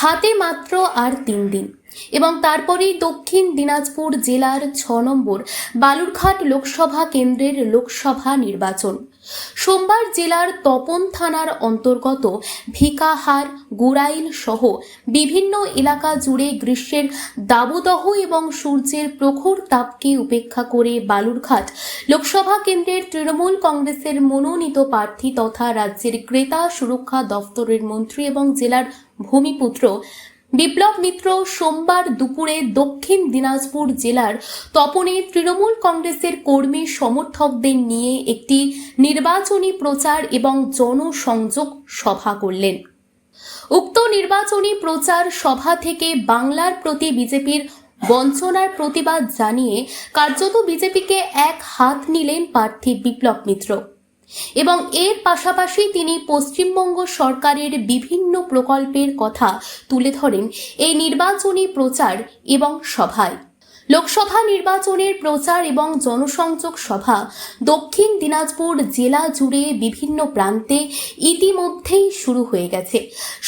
হাতে মাত্র আর 3 দিন এবং তারপরেই দক্ষিণ দিনাজপুর জেলার 6 নম্বর বালুরঘাট লোকসভা কেন্দ্রের লোকসভা নির্বাচন। সোমবার জেলার তপন থানার অন্তর্গত ভিকাহার, গুড়াইল সহ বিভিন্ন এলাকা জুড়ে গ্রীষ্মের দাবদাহ এবং সূর্যের প্রখর তাপকে উপেক্ষা করে বালুরঘাট লোকসভা কেন্দ্রের তৃণমূল কংগ্রেসের মনোনীত প্রার্থী তথা রাজ্যের ক্রেতা সুরক্ষা দফতরের মন্ত্রী এবং জেলার ভূমিপুত্র বিপ্লব মিত্র সোমবার দুপুরে দক্ষিণ দিনাজপুর জেলার তপনে তৃণমূল কংগ্রেসের কর্মী সমর্থকদের নিয়ে একটি নির্বাচনী প্রচার এবং জনসংযোগ সভা করলেন। উক্ত নির্বাচনী প্রচার সভা থেকে বাংলার প্রতি বিজেপির বঞ্চনার প্রতিবাদ জানিয়ে কার্যত বিজেপিকে এক হাত নিলেন প্রার্থী বিপ্লব মিত্র এবং এর পাশাপাশি তিনি পশ্চিমবঙ্গ সরকারের বিভিন্ন প্রকল্পের কথা তুলে ধরেন এই নির্বাচনী প্রচার এবং সভায়। লোকসভা নির্বাচনের প্রচার এবং জনসংযোগ সভা দক্ষিণ দিনাজপুর জেলা জুড়ে বিভিন্ন প্রান্তে ইতিমধ্যেই শুরু হয়ে গেছে।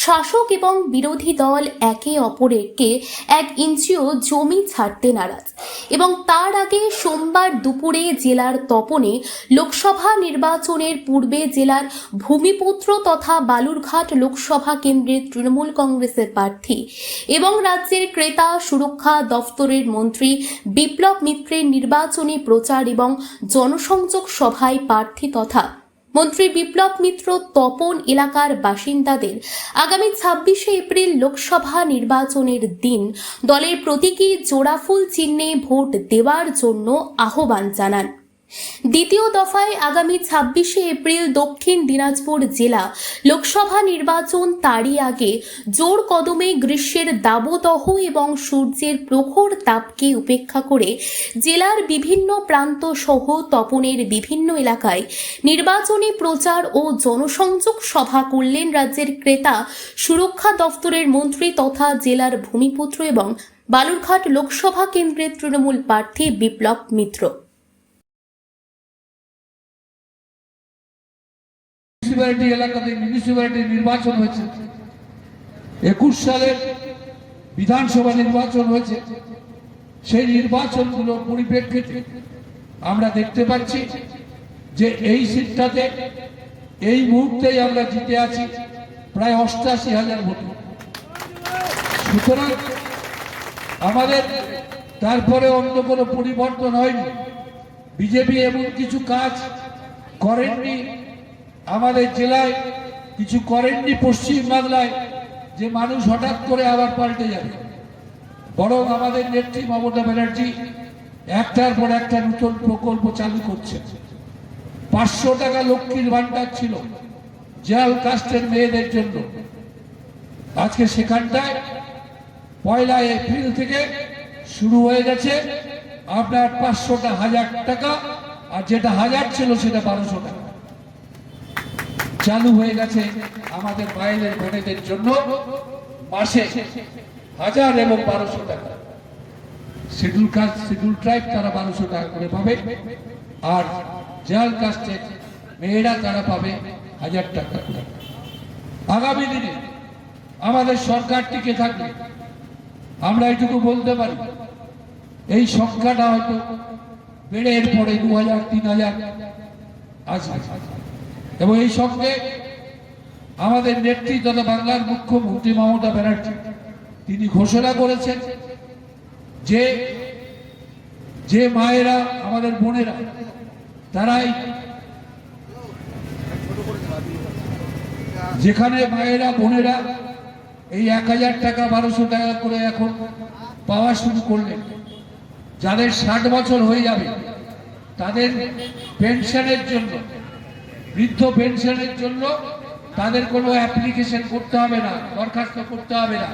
শাসক এবং বিরোধী দল একে অপরকে 1 ইঞ্চিও জমি ছাড়তে নারাজ এবং তার আগে সোমবার দুপুরে জেলার তপনে লোকসভা নির্বাচনের পূর্বে জেলার ভূমিপুত্র তথা বালুরঘাট লোকসভা কেন্দ্রের তৃণমূল কংগ্রেসের প্রার্থী এবং রাজ্যের ক্রেতা সুরক্ষা দফতরের মন্ত্রী বিপ্লব মিত্রের নির্বাচনী প্রচার এবং জনসংযোগ সভায় প্রার্থী তথা মন্ত্রী বিপ্লব মিত্র তপন এলাকার বাসিন্দাদের আগামী 26শে এপ্রিল লোকসভা নির্বাচনের দিন দলের প্রতীকী জোড়াফুল চিহ্নে ভোট দেওয়ার জন্য আহ্বান জানান। দ্বিতীয় দফায় আগামী 26শে এপ্রিল দক্ষিণ দিনাজপুর জেলা লোকসভা নির্বাচন, তারই আগে জোর কদমে গ্রীষ্মের দাবদাহ এবং সূর্যের প্রখর তাপকে উপেক্ষা করে জেলার বিভিন্ন প্রান্ত সহ তপনের বিভিন্ন এলাকায় নির্বাচনী প্রচার ও জনসংযোগ সভা করলেন রাজ্যের ক্রেতা সুরক্ষা দফতরের মন্ত্রী তথা জেলার ভূমিপুত্র এবং বালুরঘাট লোকসভা কেন্দ্রের তৃণমূল প্রার্থী বিপ্লব মিত্র। মিউনিসিপ্যালিটি এলাকাতে মিউনিসিপ্যালিটি নির্বাচন হয়েছে, 21 সালের বিধানসভা নির্বাচন হয়েছে। সেই নির্বাচনগুলোর পরিপ্রেক্ষিতে আমরা দেখতে পাচ্ছি যে এই সিটটাতে এই মুহূর্তেই আমরা জিতে আছি প্রায় 88,000 ভোট। সুতরাং আমাদের তারপরে অন্য কোনো পরিবর্তন হয়নি। বিজেপি এমন কিছু কাজ করেননি আমাদের জেলায়, কিছু করেননি পশ্চিম বাংলায় যে মানুষ হঠাৎ করে আবার পাল্টে যাবে। বরং আমাদের নেত্রী মমতা ব্যানার্জি একটার পর একটা নতুন প্রকল্প চালু করছে। 500 টাকা লক্ষ্মীর ভান্ডার ছিল জেনারেল কাস্টের মেয়েদের জন্য, আজকে সেখানটায় 1 এপ্রিল থেকে শুরু হয়ে গেছে আপনার 500টা 1000 টাকা, আর যেটা 1000 ছিল সেটা 1200 টাকা চালু হয়ে গেছে আমাদের বাইরের বোনেদের জন্য। মাসে 1000 এবং 1200 টাকা। শিডিউল কাস্ট, শিডিউল ট্রাইব তারা 1200 টাকা করে পাবে, আর জেনারেল কাস্টের মেয়েরা তারা পাবে 1000 টাকা করে। আগামী দিনে আমাদের সরকার টিকে থাকবে, আমরা এটুকু বলতে পারি এই সংখ্যাটা হয়তো বেড়ে এরপরে 2000 3000 আসবে। এবং এই সঙ্গে আমাদের নেত্রী তথা বাংলার মুখ্যমন্ত্রী মমতা ব্যানার্জি তিনি ঘোষণা করেছেন যে যে মায়েরা আমাদের বোনেরা তারাই, যেখানে মায়েরা বোনেরা এই 1000 টাকা 1200 টাকা করে এখন পাওয়া শুরু করলেন, যাদের 60 বছর হয়ে যাবে তাদের পেনশনের জন্য, বৃদ্ধ পেনশনের জন্য তাদের কোনো অ্যাপ্লিকেশন করতে হবে না, দরখাস্ত করতে হবে না।